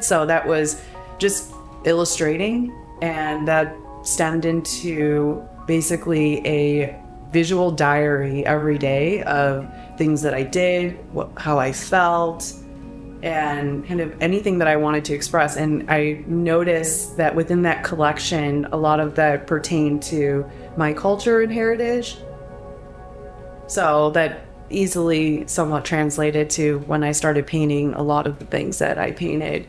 So that was just illustrating, and that stemmed into basically a visual diary every day of things that I did, how I felt, and kind of anything that I wanted to express. And I noticed that within that collection, a lot of that pertained to my culture and heritage. So that easily somewhat translated to when I started painting a lot of the things that I painted.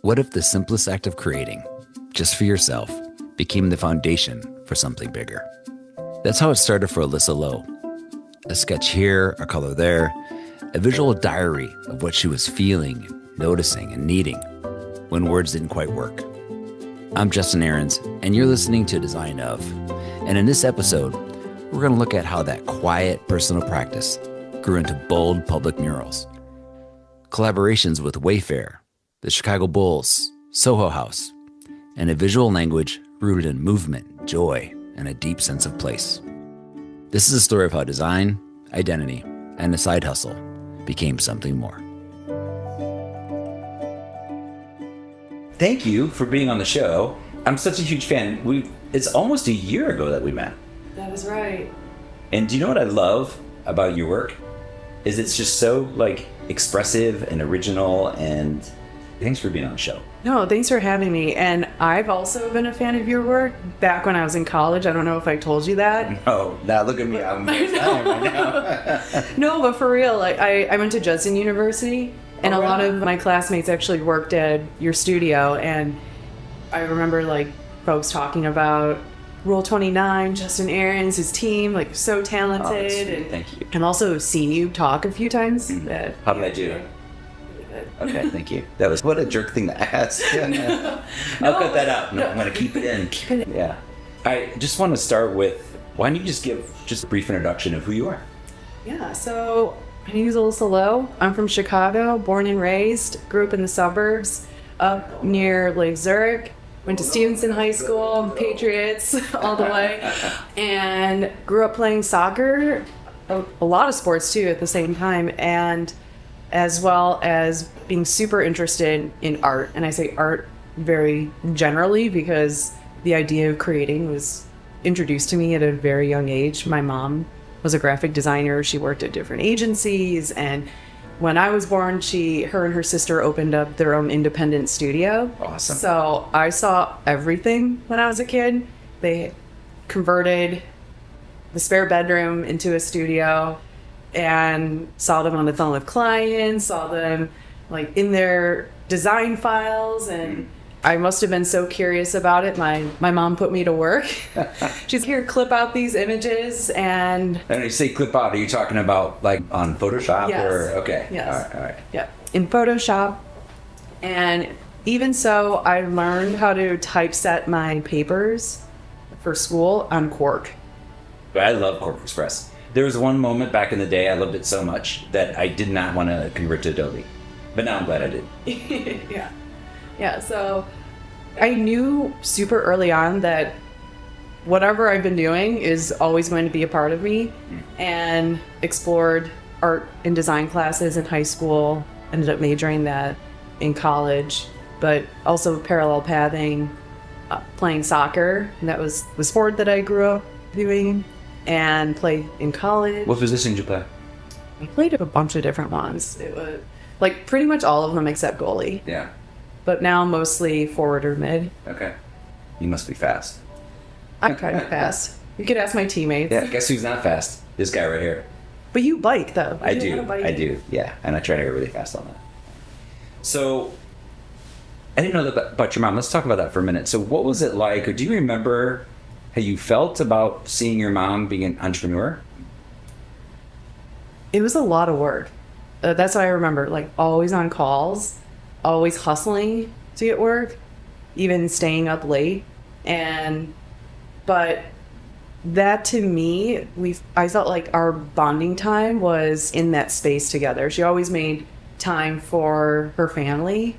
What if the simplest act of creating, just for yourself, became the foundation for something bigger? That's how it started for Alyssa Low. A sketch here, a color there, a visual diary of what she was feeling, noticing, and needing when words didn't quite work. I'm Justin Ahrens, and you're listening to Design Of. And in this episode, we're going to look at how that quiet personal practice grew into bold public murals. Collaborations with Wayfair, the Chicago Bulls, Soho House, and a visual language rooted in movement, joy, and a deep sense of place. This is a story of how design, identity, and a side hustle became something more. Thank you for being on the show. I'm such a huge fan. It's almost a year ago that we met. That is right. And do you know what I love about your work? Is it's just so expressive and original, and thanks for being on the show. No, thanks for having me. And I've also been a fan of your work back when I was in college. I don't know if I told you that. No, now look at me. I'm right now. No, but for real, I went to Judson University, and a lot of my classmates actually worked at your studio. And I remember folks talking about Rule 29, Justin Ahrens, his team, so talented. And thank you. And also seen you talk a few times. How did I do? Okay, thank you. That was what a jerk thing to ask. I'll cut that out. No, I'm going to keep it in. Yeah. I just want to start with, why don't you just give a brief introduction of who you are? Yeah, so my name is Alyssa Low. I'm from Chicago, born and raised, grew up in the suburbs, up near Lake Zurich. Went to Stevenson High School, Patriots all the way, and grew up playing soccer, a lot of sports too at the same time, and as well as being super interested in art. And I say art very generally because the idea of creating was introduced to me at a very young age. My mom was a graphic designer. She worked at different agencies, and when I was born, her and her sister opened up their own independent studio. Awesome. So I saw everything when I was a kid. They converted the spare bedroom into a studio, and saw them on the phone with clients, saw them in their design files, and I must have been so curious about it. My mom put me to work. She's here, clip out these images, and when you say clip out, are you talking about on Photoshop? Yes. Or okay? Yes. All right. Yeah, in Photoshop. And even so, I learned how to typeset my papers for school on Quark. I love Quark Express. There was one moment back in the day I loved it so much that I did not want to convert to Adobe, but now I'm glad I did. Yeah, so I knew super early on that whatever I've been doing is always going to be a part of me, and explored art and design classes in high school, ended up majoring that in college, but also parallel pathing, playing soccer. And that was the sport that I grew up doing and played in college. What position did you play? I played a bunch of different ones. It was pretty much all of them except goalie. Yeah. But now mostly forward or mid. Okay. You must be fast. I'm kind of fast. You could ask my teammates. Yeah, guess who's not fast? This guy right here. But you bike, though. I do. Yeah, and I try to go really fast on that. So, I didn't know that about your mom. Let's talk about that for a minute. So what was it like, or do you remember how you felt about seeing your mom being an entrepreneur? It was a lot of work. That's what I remember. Always on calls, always hustling to get work, even staying up late. But that to me, I felt like our bonding time was in that space together. She always made time for her family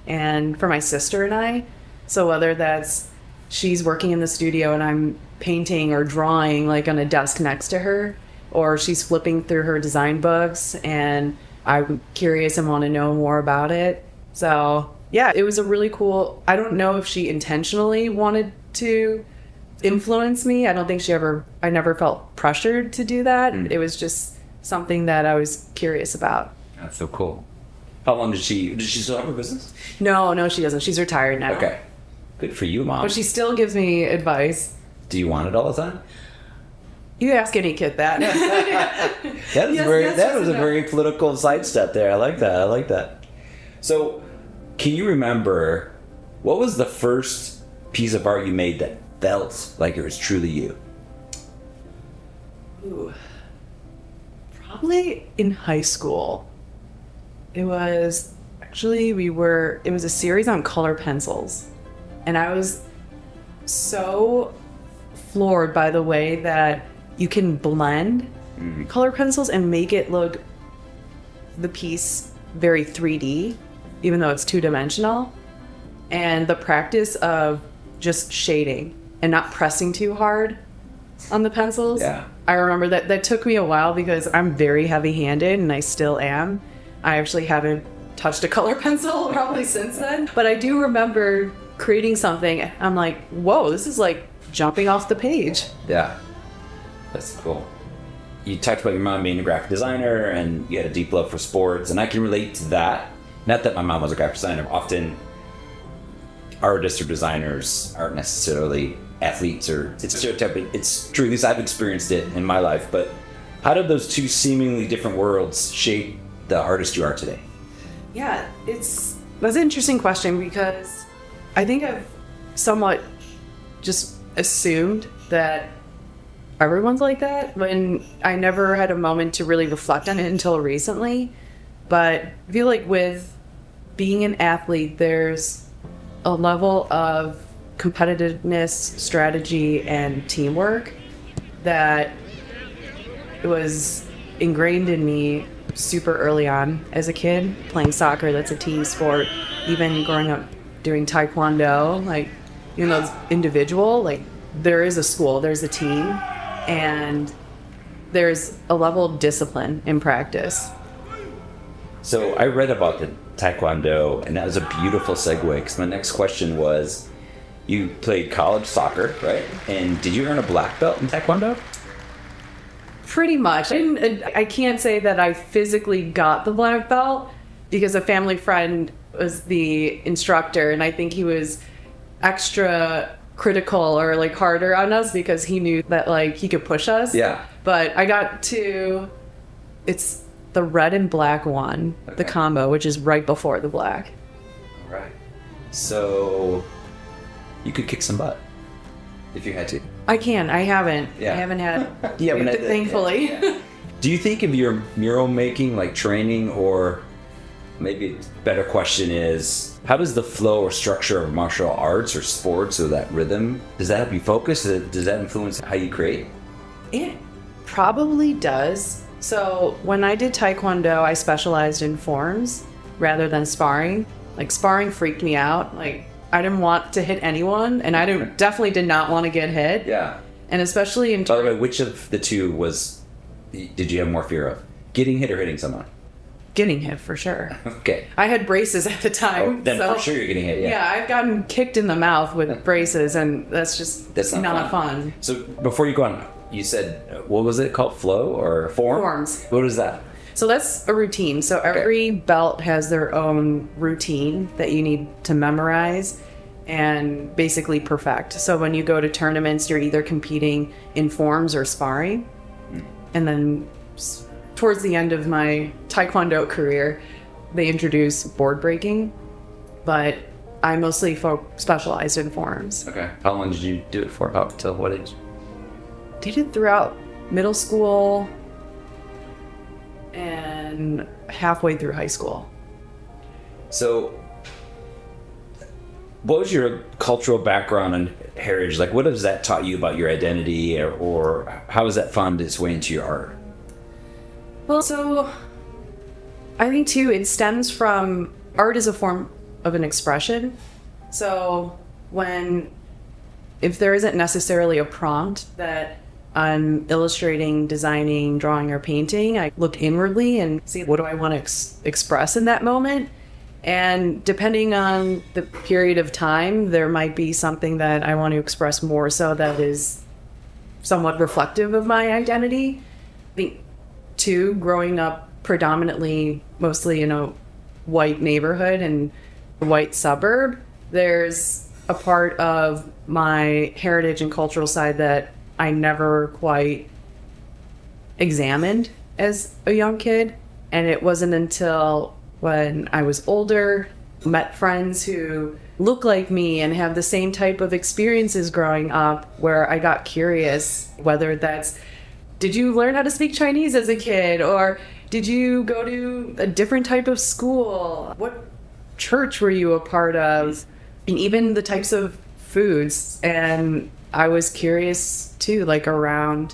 and for my sister and I. So whether that's she's working in the studio and I'm painting or drawing on a desk next to her, or she's flipping through her design books and I'm curious and want to know more about it, So yeah, it was a really cool, I don't know if she intentionally wanted to influence me. I don't think I never felt pressured to do that. It was just something that I was curious about. That's so cool. How long did she still have her business? No, she doesn't. She's retired now. Okay. Good for you, Mom. But she still gives me advice. Do you want it all the time? You ask any kid that. That was a very political sidestep there. I like that. So, can you remember what was the first piece of art you made that felt like it was truly you? Ooh. Probably in high school. It was it was a series on color pencils. And I was so floored by the way that you can blend color pencils and make it look the piece very 3D, even though it's two-dimensional. And the practice of just shading and not pressing too hard on the pencils. Yeah. I remember that took me a while because I'm very heavy-handed and I still am. I actually haven't touched a color pencil probably since then. But I do remember creating something. I'm like, whoa, this is like jumping off the page. Yeah. That's cool. You talked about your mom being a graphic designer and you had a deep love for sports, and I can relate to that. Not that my mom was a graphic designer. Often artists or designers aren't necessarily athletes, or it's stereotypical. It's true, at least I've experienced it in my life. But how did those two seemingly different worlds shape the artist you are today? Yeah, that's an interesting question because I think I've somewhat just assumed that everyone's like that when I never had a moment to really reflect on it until recently. But I feel like with being an athlete, there's a level of competitiveness, strategy, and teamwork that was ingrained in me super early on as a kid. Playing soccer, that's a team sport. Even growing up doing Tae Kwon Do, like, even though it's individual, like, there is a school, there's a team, and there's a level of discipline in practice. So I read about the Taekwondo, and that was a beautiful segue, because my next question was, you played college soccer, right? And did you earn a black belt in Taekwondo? Pretty much. I can't say that I physically got the black belt because a family friend was the instructor, and I think he was extra critical or like harder on us because he knew that like he could push us. Yeah. But I got to, it's the red and black one, Okay. the combo, which is right before the black. All right. So you could kick some butt if you had to. I can. I haven't. Yeah. I haven't had. Yeah, but thankfully. yeah. Do you think of your mural making like training, or maybe a better question is, how does the flow or structure of martial arts or sports or that rhythm, does that help you focus? Does that influence how you create? It probably does. So when I did Taekwondo, I specialized in forms rather than sparring. Like, sparring freaked me out. Like, I didn't want to hit anyone, and I definitely did not want to get hit. Yeah. And especially in By the way, which of the two did you have more fear of? Getting hit or hitting someone? getting hit for sure. Okay. I had braces at the time. Oh, then so, for sure you're getting hit, yeah. Yeah, I've gotten kicked in the mouth with braces, and that's not fun. So before you go on, you said, what was it called? Flow or form? Forms. What is that? So that's a routine. So every belt has their own routine that you need to memorize and basically perfect. So when you go to tournaments, you're either competing in forms or sparring. And then towards the end of my Taekwondo career, they introduced board breaking, but I mostly specialized in forms. Okay. How long did you do it for? Up till what age? Did it throughout middle school and halfway through high school. So, what was your cultural background and heritage? Like, what has that taught you about your identity, or how has that found its way into your art? Well, so I think too, it stems from art is a form of an expression. So if there isn't necessarily a prompt that I'm illustrating, designing, drawing, or painting, I look inwardly and see what do I want to express in that moment. And depending on the period of time, there might be something that I want to express more so that is somewhat reflective of my identity. I think, too, growing up predominantly, mostly in a white neighborhood and a white suburb, there's a part of my heritage and cultural side that I never quite examined as a young kid. And it wasn't until when I was older, met friends who look like me and have the same type of experiences growing up, where I got curious, whether that's, did you learn how to speak Chinese as a kid? Or did you go to a different type of school? What church were you a part of? And even the types of foods. And I was curious too, like around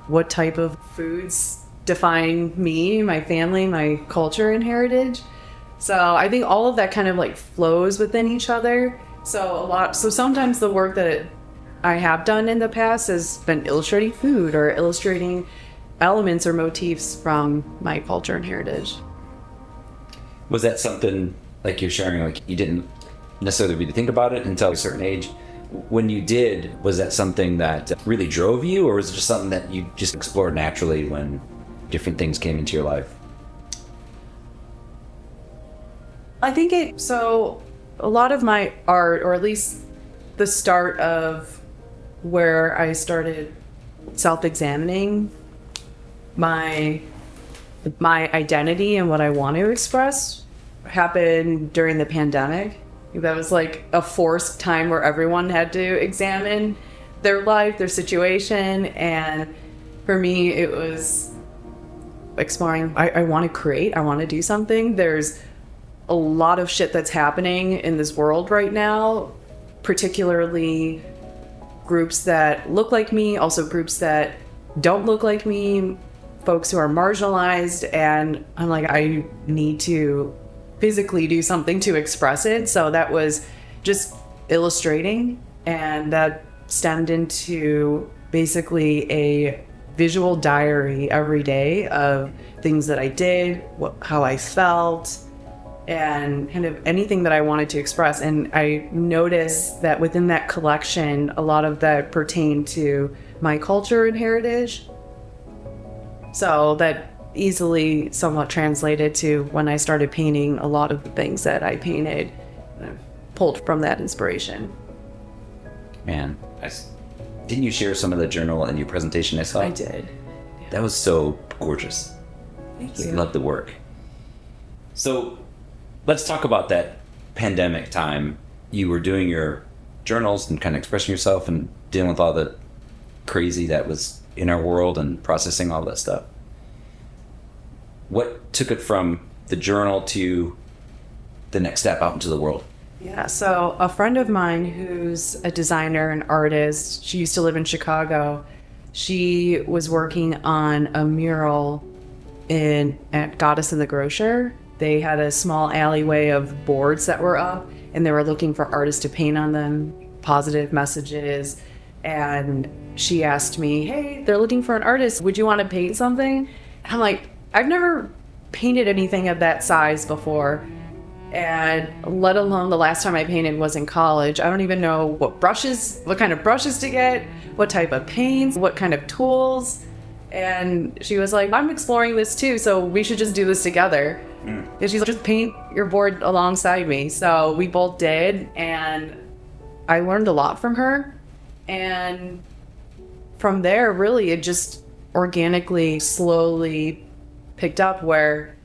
what type of foods define me, my family, my culture and heritage. So I think all of that kind of like flows within each other. So sometimes the work that I have done in the past has been illustrating food or illustrating elements or motifs from my culture and heritage. Was that something, like you're sharing, like you didn't necessarily really think about it until a certain age? When you did, was that something that really drove you, or was it just something that you just explored naturally when different things came into your life? I think so a lot of my art, or at least the start of where I started self-examining my identity and what I want to express, happened during the pandemic. That was like a forced time where everyone had to examine their life, their situation. And for me, it was exploring, I want to create, I want to do something. There's a lot of shit that's happening in this world right now, particularly groups that look like me, also groups that don't look like me, folks who are marginalized. And I'm like, I need to physically do something to express it. So that was just illustrating, and that stemmed into basically a visual diary every day of things that I did, how I felt, and kind of anything that I wanted to express. And I noticed that within that collection, a lot of that pertained to my culture and heritage. So that easily somewhat translated to when I started painting. A lot of the things that I painted pulled from that inspiration. Man, didn't you share some of the journal in your presentation I saw? I did. Yeah. That was so gorgeous. Thank I you. love the work. So let's talk about that pandemic time. You were doing your journals and kind of expressing yourself and dealing with all the crazy that was in our world and processing all that stuff. What took it from the journal to the next step out into the world? Yeah, so a friend of mine who's a designer and artist, she used to live in Chicago. She was working on a mural at Goddess and the Grocer. They had a small alleyway of boards that were up, and they were looking for artists to paint on them, positive messages. And she asked me, hey, they're looking for an artist. Would you want to paint something? And I'm like, I've never painted anything of that size before. And let alone the last time I painted was in college. I don't even know what kind of brushes to get, what type of paints, what kind of tools. And she was like, I'm exploring this too, so we should just do this together. And she's like, just paint your board alongside me. So we both did, and I learned a lot from her. And from there, really, it just organically, slowly picked up, where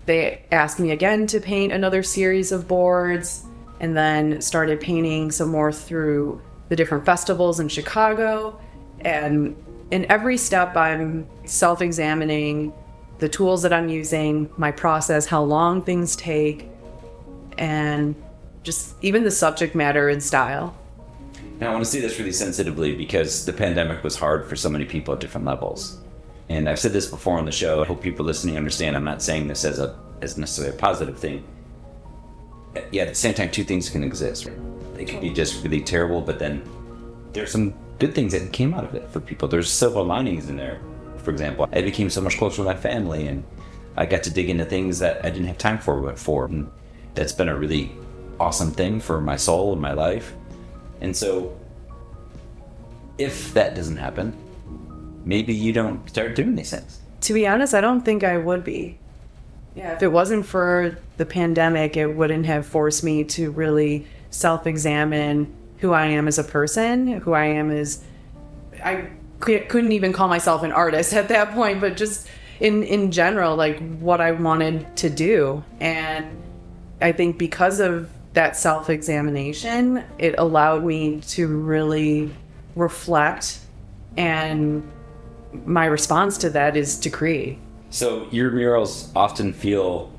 they asked me again to paint another series of boards, and then started painting some more through the different festivals in Chicago. And in every step, I'm self-examining the tools that I'm using, my process, how long things take, and just even the subject matter and style. Now, I want to say this really sensitively because the pandemic was hard for so many people at different levels. And I've said this before on the show. I hope people listening understand I'm not saying this as necessarily a positive thing. Yeah, at the same time, two things can exist. Right? They could be just really terrible, but then there's some good things that came out of it for people. There's silver linings in there. For example, I became so much closer with my family, and I got to dig into things that I didn't have time for before. And that's been a really awesome thing for my soul and my life. And so if that doesn't happen, maybe you don't start doing these things. To be honest, I don't think I would be. Yeah, if it wasn't for the pandemic, it wouldn't have forced me to really self-examine who I am as a person, who I am as... I couldn't even call myself an artist at that point, but just in general, like what I wanted to do. And I think because of that self-examination, it allowed me to really reflect, and my response to that is to create. So your murals often feel,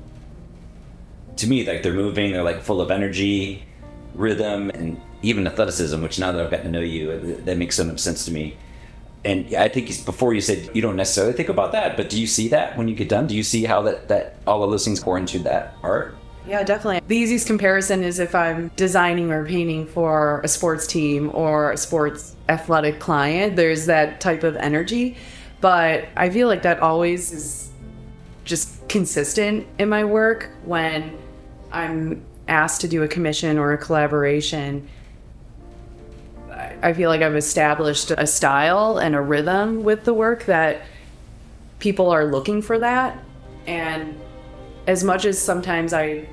to me, like they're moving, they're like full of energy, rhythm, and even athleticism, which now that I've gotten to know you, that makes so much sense to me. And I think before you said you don't necessarily think about that, but do you see that when you get done? Do you see how that all of those things pour into that art? Yeah, definitely. The easiest comparison is if I'm designing or painting for a sports team or a sports athletic client, there's that type of energy. But I feel like that always is just consistent in my work. When I'm asked to do a commission or a collaboration, I feel like I've established a style and a rhythm with the work that people are looking for that. And as much as sometimes I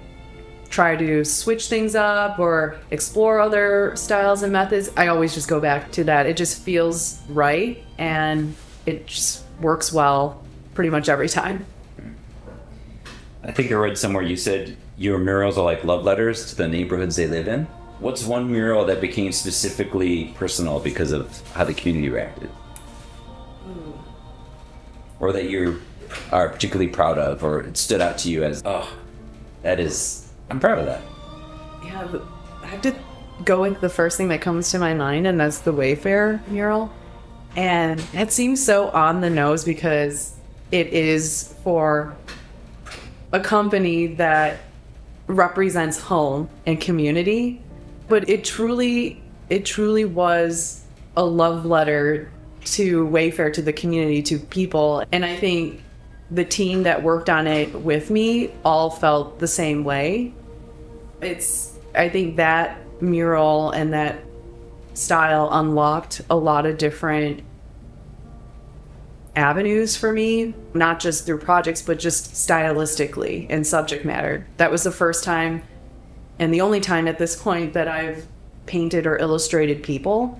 try to switch things up or explore other styles and methods, I always just go back to that. It just feels right, and it just works well pretty much every time. I think I read somewhere you said your murals are like love letters to the neighborhoods they live in. What's one mural that became specifically personal because of how the community reacted? Or that you are particularly proud of, or it stood out to you as, oh, I'm proud of that. Yeah, I have to go with the first thing that comes to my mind, and that's the Wayfair mural. And that seems so on the nose because it is for a company that represents home and community. But it truly was a love letter to Wayfair, to the community, to people. And I think the team that worked on it with me all felt the same way. I think that mural and that style unlocked a lot of different avenues for me, not just through projects, but just stylistically and subject matter. That was the first time and the only time at this point that I've painted or illustrated people.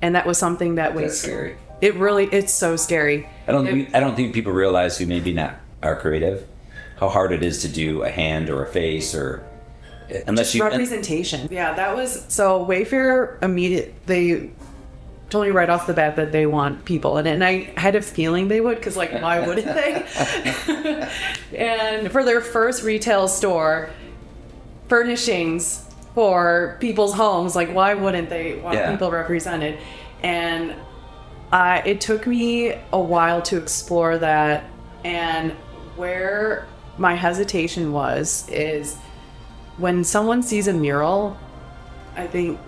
And that was something that was... That's scary. It's so scary. I don't think people realize, who maybe not are creative, how hard it is to do a hand or a face, or unless you... Representation. Yeah, that was... So Wayfair they told me right off the bat that they want people in it, and I had a feeling they would, because like, why wouldn't they? And for their first retail store, furnishings for people's homes, like, why wouldn't they want people represented? And it took me a while to explore that, and where my hesitation is when someone sees a mural, I think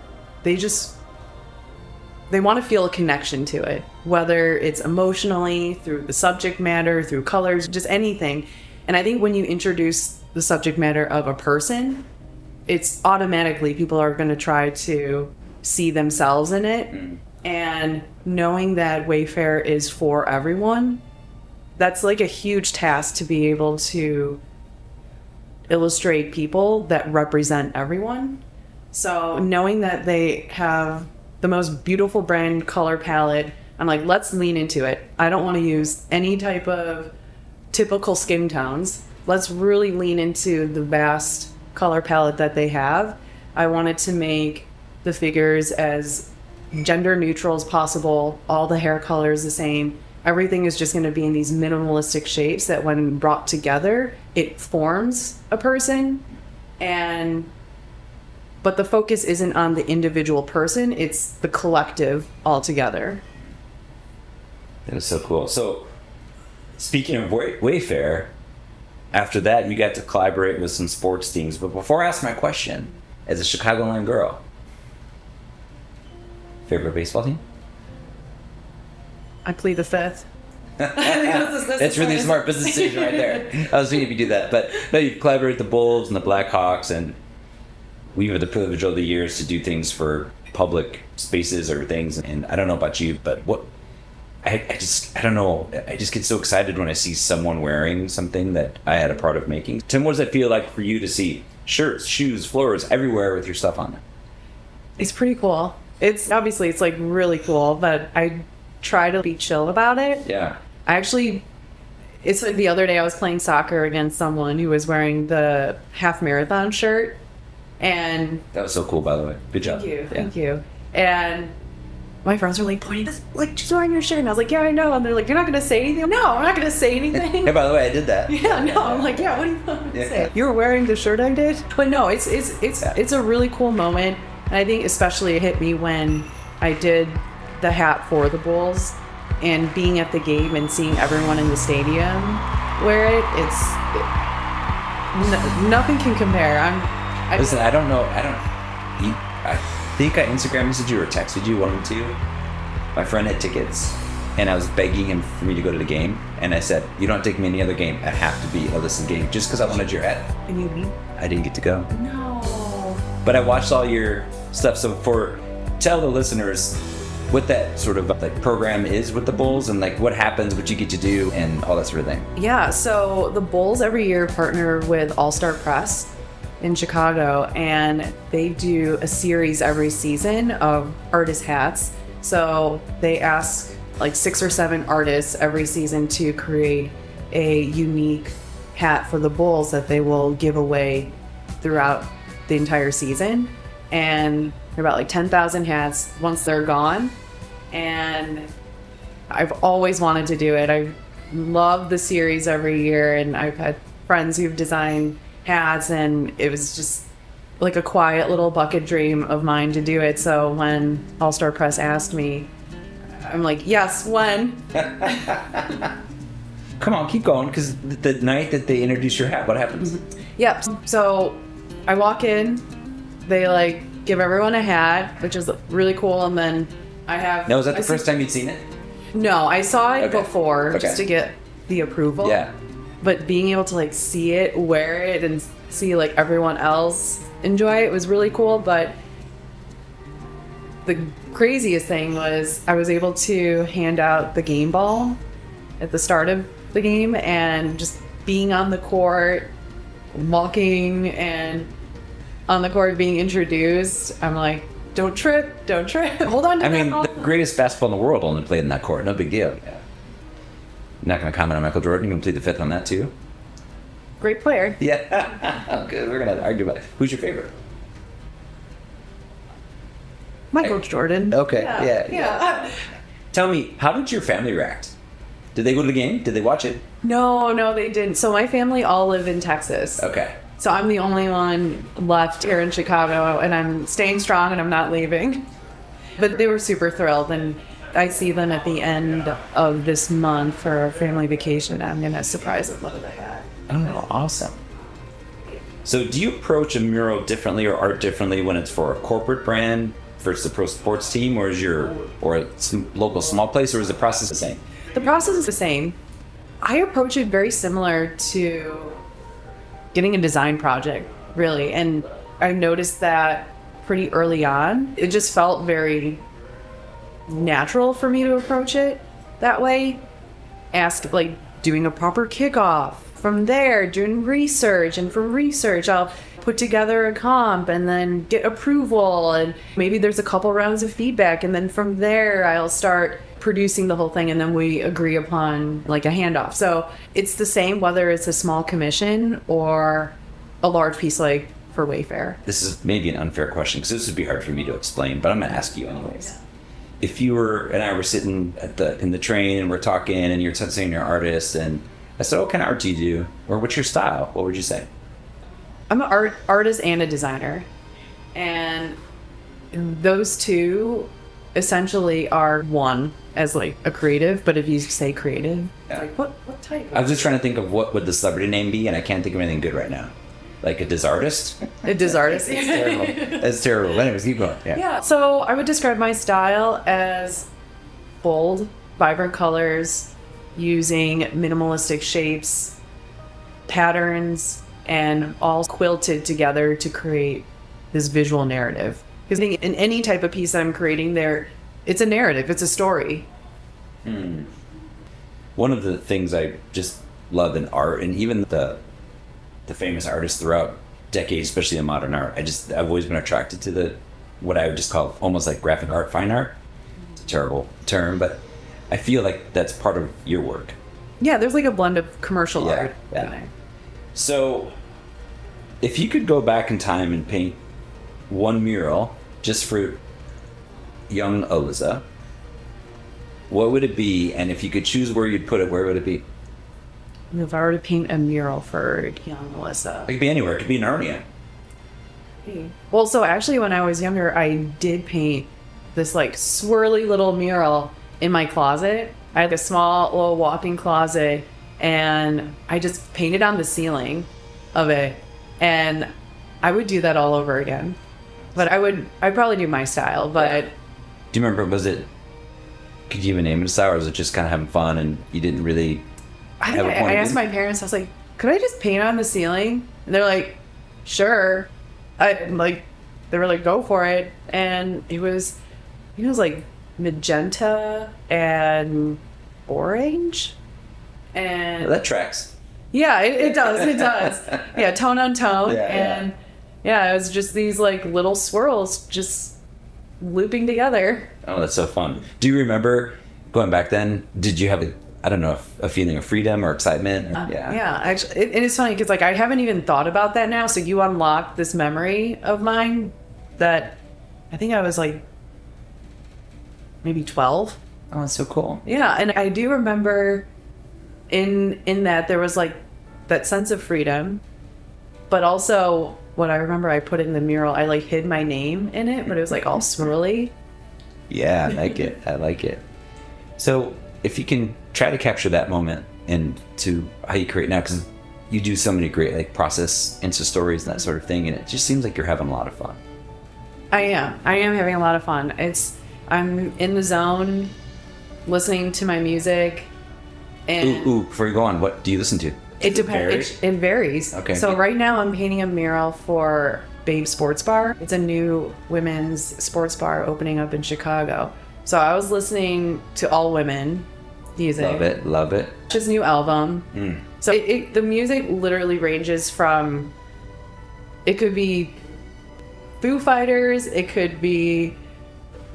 they want to feel a connection to it, whether it's emotionally, through the subject matter, through colors, just anything. And I think when you introduce the subject matter of a person, it's automatically people are going to try to see themselves in it. And knowing that Wayfair is for everyone, that's like a huge task, to be able to illustrate people that represent everyone. So knowing that they have the most beautiful brand color palette, I'm like, let's lean into it. I don't want to use any type of typical skin tones. Let's really lean into the vast color palette that they have. I wanted to make the figures as gender neutral as possible. All the hair colors the same. Everything is just going to be in these minimalistic shapes that when brought together, it forms a person. But the focus isn't on the individual person, it's the collective altogether. That is so cool. So, speaking of Wayfair, after that, you got to collaborate with some sports teams. But before I ask my question, as a Chicagoland girl, favorite baseball team? I plead the fifth. That's really a smart business decision right there. I was thinking if you do that, but no, you collaborate with the Bulls and the Blackhawks, and we've had the privilege over the years to do things for public spaces or things. And I don't know about you, but I don't know. I just get so excited when I see someone wearing something that I had a part of making. Tim, what does it feel like for you to see shirts, shoes, floors everywhere with your stuff on them? It's pretty cool. It's like really cool, but I try to be chill about it. Yeah. It's like the other day I was playing soccer against someone who was wearing the half marathon shirt, and That was so cool, by the way. Good job. Thank you. And my friends were like pointing this, like, she's wearing your shirt, and I was like, yeah, I know. And they're like, you're not gonna say anything? No, I'm not gonna say anything. Hey, by the way, I did that. Yeah, no, I'm like, yeah, what do you want me to say? You were wearing the shirt I did? But no, it's a really cool moment. And I think especially it hit me when I did the hat for the Bulls, and being at the game and seeing everyone in the stadium wear it. Nothing can compare. Listen, I don't know. I think I Instagram messaged you or texted you, one of the two. My friend had tickets, and I was begging him for me to go to the game. And I said, you don't take me any other game. I have to be a Alyssa game just because I wanted your hat. And you mean? I didn't get to go. No. But I watched all your stuff. So tell the listeners what that sort of like program is with the Bulls, and like what happens, what you get to do, and all that sort of thing. Yeah, so the Bulls every year partner with All-Star Press in Chicago, and they do a series every season of artist hats. So they ask like 6 or 7 artists every season to create a unique hat for the Bulls that they will give away throughout the entire season. And they're about like 10,000 hats once they're gone. And I've always wanted to do it. I love the series every year, and I've had friends who've designed hats, and it was just like a quiet little bucket dream of mine to do it. So when All-Star Press asked me, I'm like, yes, when? Come on, keep going, because the night that they introduce your hat, what happens? Yep. So I walk in, they like give everyone a hat, which is really cool, and then I have... Now, was that the first time you'd seen it? No, I saw it Okay. before, Okay. just to get the approval. Yeah. But being able to like see it, wear it, and see like everyone else enjoy it was really cool. But the craziest thing was I was able to hand out the game ball at the start of the game, and just being on the court, walking and on the court being introduced, I'm like, don't trip, hold on to I that mean, ball. the greatest basketball in the world only played in that court. No big deal. Yeah. Not going to comment on Michael Jordan. You can plead the fifth on that too. Great player. Yeah. Good. We're going to argue about it. Who's your favorite? Michael Jordan. Okay. Yeah. Yeah. Tell me, how did your family react? Did they go to the game? Did they watch it? No, they didn't. So my family all live in Texas. Okay. So I'm the only one left here in Chicago, and I'm staying strong and I'm not leaving. But they were super thrilled, and I see them at the end of this month for our family vacation. I'm going to surprise them with a hat. Oh, awesome. So do you approach a mural differently or art differently when it's for a corporate brand versus a pro sports team, or a local small place, or is the process the same? The process is the same. I approach it very similar to getting a design project, really. And I noticed that pretty early on. It just felt very natural for me to approach it that way. Ask, like, doing a proper kickoff. From there, doing research. And from research, I'll put together a comp and then get approval. And maybe there's a couple rounds of feedback. And then from there, I'll start producing the whole thing, and then we agree upon like a handoff. So it's the same whether it's a small commission or a large piece like for Wayfair. This is maybe an unfair question because this would be hard for me to explain, but I'm going to ask you anyways. If you and I were sitting in the train and we're talking and you're saying you're an artist, and I said, what kind of art do you do? Or what's your style? What would you say? I'm an artist and a designer. And those two essentially are one as like a creative, but if you say creative, it's like what type? I was just trying to think of what would the celebrity name be, and I can't think of anything good right now. Like a disartist? A disartist. It's terrible. That's terrible. Anyways, keep going. Yeah. So I would describe my style as bold, vibrant colors, using minimalistic shapes, patterns, and all quilted together to create this visual narrative. Because I think in any type of piece that I'm creating there, it's a narrative, it's a story. One of the things I just love in art, and even the famous artists throughout decades, especially in modern art, I've always been attracted to what I would just call almost like graphic art, fine art. It's a terrible term, but I feel like that's part of your work. Yeah, there's like a blend of commercial art. Yeah. So, if you could go back in time and paint one mural just for young Alyssa, what would it be? And if you could choose where you'd put it, where would it be? If I were to paint a mural for young Alyssa. It could be anywhere. It could be Narnia. Well, so actually when I was younger, I did paint this like swirly little mural in my closet. I had a small little walk-in closet and I just painted on the ceiling of it. And I would do that all over again. But I'd probably do my style, but... Do you remember, could you even name it a style, or was it just kind of having fun and you didn't really have a point? I asked my parents, I was like, could I just paint on the ceiling? And they're like, sure. They were like, go for it. And it was like magenta and orange. And That tracks. yeah, it does. Yeah, tone on tone. Yeah, And yeah, it was just these like little swirls just looping together. Oh, that's so fun. Do you remember going back then? Did you have a feeling of freedom or excitement? Yeah, actually, it is funny because like I haven't even thought about that now. So you unlocked this memory of mine that I think I was like maybe 12. Oh, that's so cool. Yeah, and I do remember in that there was like that sense of freedom, but also what I remember I put in the mural, I like hid my name in it, but it was like all swirly. Yeah, I like it. I like it. So if you can try to capture that moment into how you create now, because you do so many great like process Insta stories and that sort of thing, and it just seems like you're having a lot of fun. I am having a lot of fun. I'm in the zone, listening to my music. And Ooh, before you go on, what do you listen to? it depends. It varies. Okay. So right now I'm painting a mural for Babe Sports Bar. It's a new women's sports bar opening up in Chicago. So I was listening to all women music. Love it. His new album. So the music literally ranges from, it could be Foo Fighters, it could be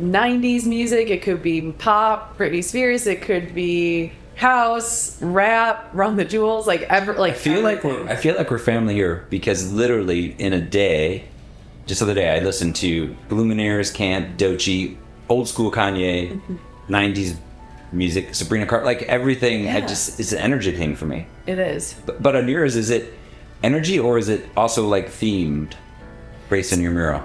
90s music, it could be pop, Britney Spears, it could be house, rap, Run the Jewels, I feel like we're family here, because literally in a day, just the other day, I listened to Lumineers, Camp, Doechii, old school Kanye, 90s music, Sabrina Carpenter, like everything. Yeah. It's an energy thing for me. It is. But on yours, is it energy or is it also like themed based on your mural?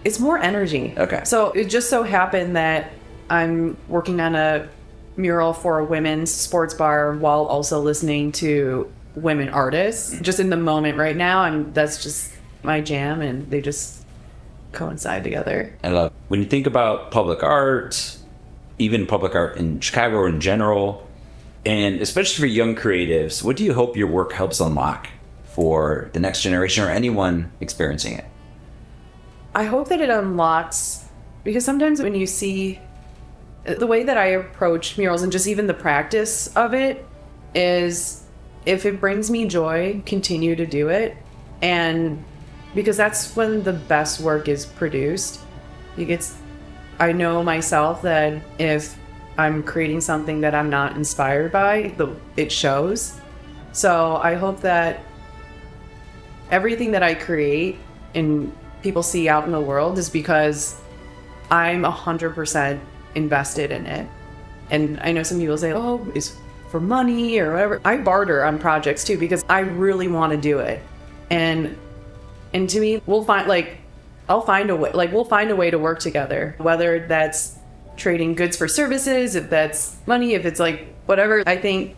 It's more energy. Okay. So it just so happened that I'm working on a mural for a women's sports bar while also listening to women artists. Just in the moment right now, and that's just my jam, and they just coincide together. I love when you think about public art, even public art in Chicago or in general, and especially for young creatives, what do you hope your work helps unlock for the next generation or anyone experiencing it? I hope that it unlocks, because sometimes when you see the way that I approach murals and just even the practice of it is, if it brings me joy, continue to do it. And because that's when the best work is produced. I know myself that if I'm creating something that I'm not inspired by, it shows. So I hope that everything that I create and people see out in the world is because I'm 100% invested in it. And I know some people say, oh, it's for money or whatever. I barter on projects too, because I really want to do it. And to me, we'll find we'll find a way to work together, whether that's trading goods for services, if that's money, if it's like whatever. I think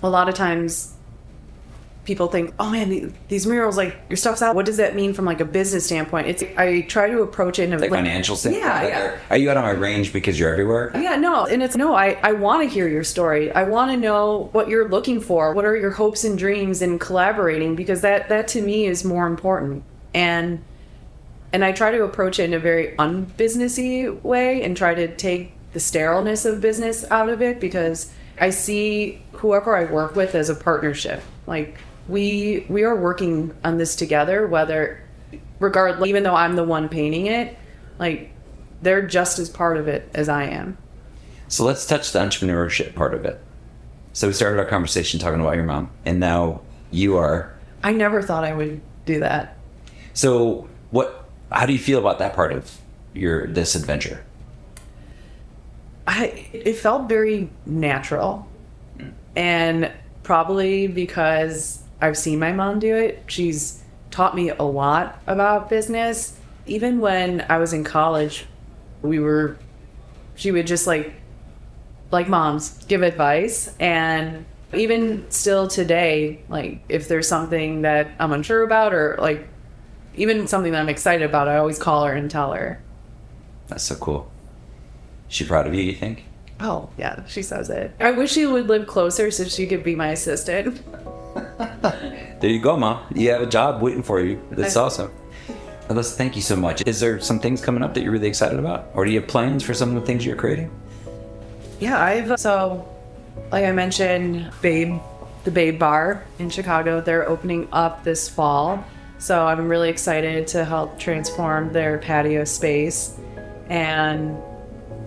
a lot of times people think, oh man, these murals, like your stuff's out. What does that mean from like a business standpoint? I try to approach it in a Like financial standpoint? Yeah. Are you out on my range because you're everywhere? Yeah, no. And I want to hear your story. I want to know what you're looking for. What are your hopes and dreams in collaborating? Because that to me is more important. And I try to approach it in a very unbusinessy way and try to take the sterileness of business out of it, because I see whoever I work with as a partnership. Like we are working on this together, regardless, even though I'm the one painting it, like they're just as part of it as I am. So let's touch the entrepreneurship part of it. So we started our conversation talking about your mom, and now you are. I never thought I would do that. So how do you feel about that part of this adventure? It felt very natural, and probably because I've seen my mom do it. She's taught me a lot about business. Even when I was in college, she would just like moms give advice. And even still today, like if there's something that I'm unsure about, or like even something that I'm excited about, I always call her and tell her. That's so cool. Is she proud of you think? Oh, yeah, she says it. I wish she would live closer so she could be my assistant. There you go, Mom. You have a job waiting for you. That's awesome. Alyssa, thank you so much. Is there some things coming up that you're really excited about? Or do you have plans for some of the things you're creating? Yeah, so like I mentioned, the Babe Bar in Chicago, they're opening up this fall. So I'm really excited to help transform their patio space. And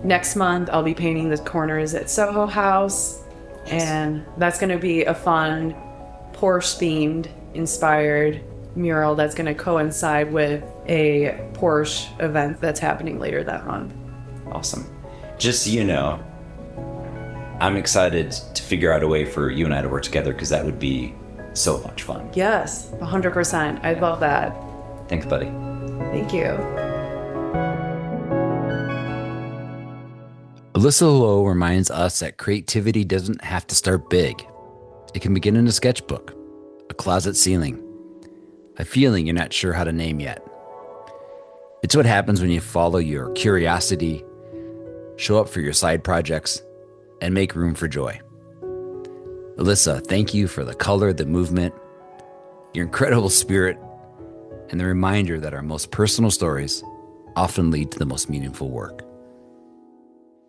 next month, I'll be painting the corners at Soho House. And that's going to be a fun Porsche-themed, inspired mural that's going to coincide with a Porsche event that's happening later that month. Awesome. Just so you know, I'm excited to figure out a way for you and I to work together, because that would be so much fun. Yes, 100%. I'd love that. Thanks, buddy. Thank you. Alyssa Low reminds us that creativity doesn't have to start big. It can begin in a sketchbook, a closet ceiling, a feeling you're not sure how to name yet. It's what happens when you follow your curiosity, show up for your side projects, and make room for joy. Alyssa, thank you for the color, the movement, your incredible spirit, and the reminder that our most personal stories often lead to the most meaningful work.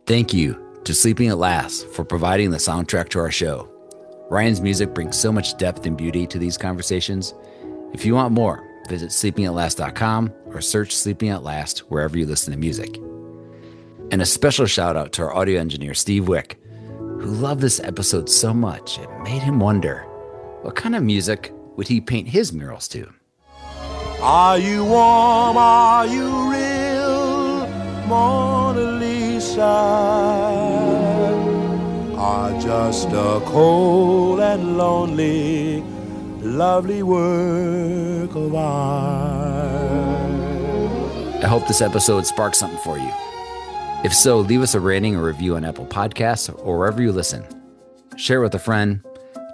Thank you to Sleeping at Last for providing the soundtrack to our show. Ryan's music brings so much depth and beauty to these conversations. If you want more, visit sleepingatlast.com or search Sleeping at Last wherever you listen to music. And a special shout out to our audio engineer, Steve Wick, who loved this episode so much it made him wonder, what kind of music would he paint his murals to? Are you warm? Are you real? Mona Lisa? Are just a cold and lonely, lovely work of art? I hope this episode sparks something for you. If so, leave us a rating or review on Apple Podcasts or wherever you listen. Share with a friend,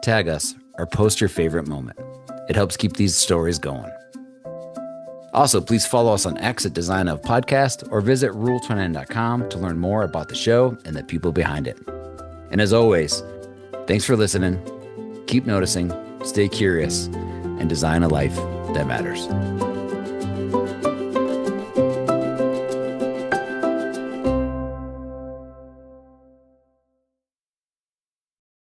tag us, or post your favorite moment. It helps keep these stories going. Also, please follow us on X at Design of Podcast or visit rule29.com to learn more about the show and the people behind it. And as always, thanks for listening. Keep noticing, stay curious, and design a life that matters.